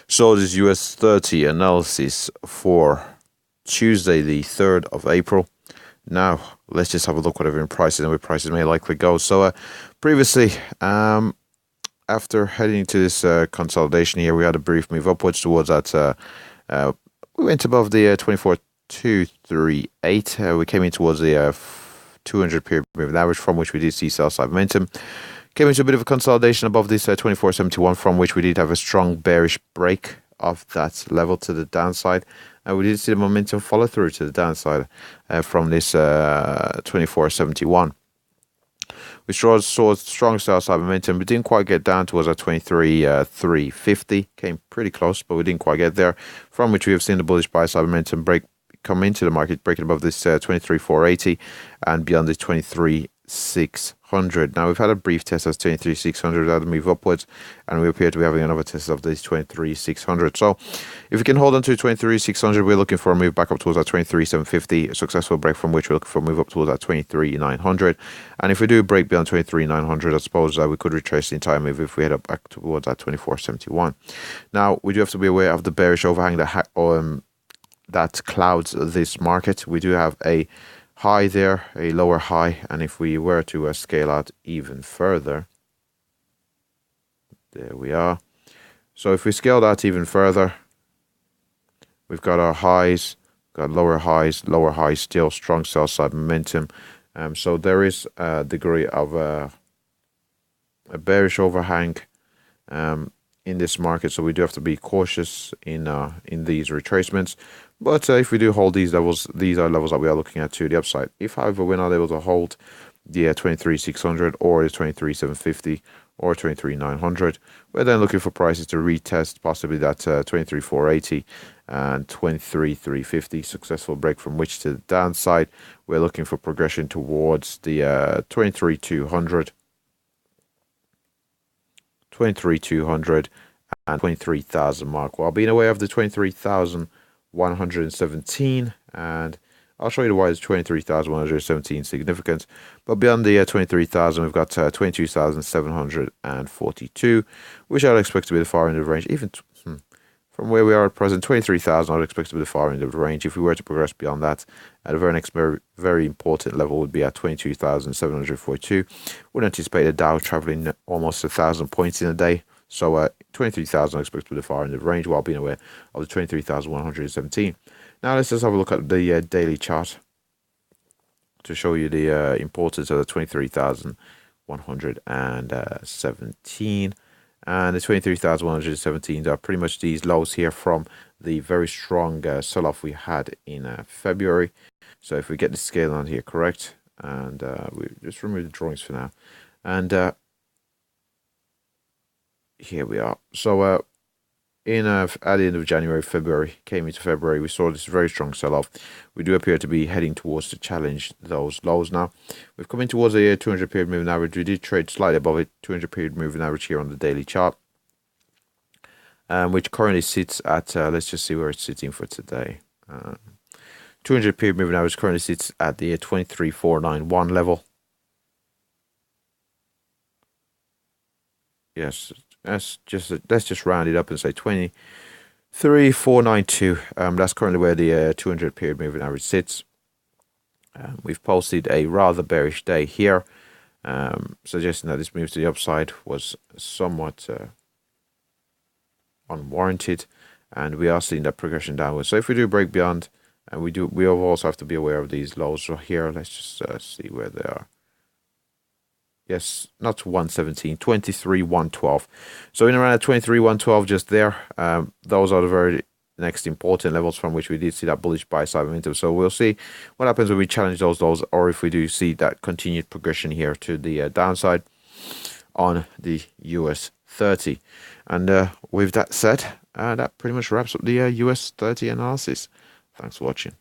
So this US 30 analysis for Tuesday, the 3rd of April. Now, let's just have a look whatever in prices and where prices may likely go. So, previously, after heading to this consolidation here, we had a brief move upwards towards that. We went above the 24,238. We came in towards the 200 period moving average, from which we did see sell side momentum. Came into a bit of a consolidation above this 24.71, from which we did have a strong bearish break of that level to the downside. And we did see the momentum follow through to the downside from this 24.71. We saw strong sell side momentum, but didn't quite get down towards that 23.350. Came pretty close, but we didn't quite get there. From which we have seen the bullish buy side momentum come into the market, breaking above this 23.480 and beyond this 23.600. Now we've had a brief test of 23.600, that move upwards, and we appear to be having another test of this 23.600. So if we can hold on to 23.600, we're looking for a move back up towards that 23.750, a successful break from which we're looking for a move up towards that 23.900. And if we do break beyond 23.900, I suppose we could retrace the entire move if we head up back towards that 24.71. Now we do have to be aware of the bearish overhang that clouds this market. We do have a high there, a lower high, and if we were to scale out even further, there we are. So if we scale that even further, we've got our highs, got lower highs still, strong sell side momentum. So there is a degree of a bearish overhang in this market, so we do have to be cautious in these retracements. But if we do hold these levels, these are levels that we are looking at to the upside. If, however, we're not able to hold the 23.600 or the 23.750 or 23.900, we're then looking for prices to retest possibly that 23.480 and 23.350, successful break from which to the downside. We're looking for progression towards the 23.200, 23.200 and 23,000 mark, while being aware of the 23,117, and I'll show you why the 23,117 is significant. But beyond the 23,000, we've got 22,742, which I'd expect to be the far end of the range. Even from where we are at present, 23,000, I'd expect to be the far end of the range. If we were to progress beyond that, the very next very important level would be at 22,742. Would anticipate the Dow traveling almost 1,000 points in a day. So 23,000 I expect to be the far end of the range, while being aware of the 23,117. Now let's just have a look at the daily chart to show you the importance of the 23,117. And the 23,117 are pretty much these lows here from the very strong sell-off we had in February. So if we get the scale on here correct, and we just remove the drawings for now, and here we are. So at the end of January, came into February, we saw this very strong sell-off. We do appear to be heading towards to challenge those lows now. We've come in towards a 200 period moving average. We did trade slightly above it, 200 period moving average here on the daily chart, which currently sits at, let's just see where it's sitting for today. 200 period moving average currently sits at the 23,491 level. Yes, let's just round it up and say 23,492. That's currently where the 200 period moving average sits. We've posted a rather bearish day here, suggesting that this move to the upside was somewhat unwarranted, and we are seeing that progression downwards. So if we do break beyond, and we also have to be aware of these lows. So here, let's just see where they are. Yes, not 117, 23,112. So in around at 23,112, just there. Those are the very next important levels from which we did see that bullish buy side momentum. So we'll see what happens when we challenge those lows, or if we do see that continued progression here to the downside on the US 30. And with that said, that pretty much wraps up the US 30 analysis. Thanks for watching.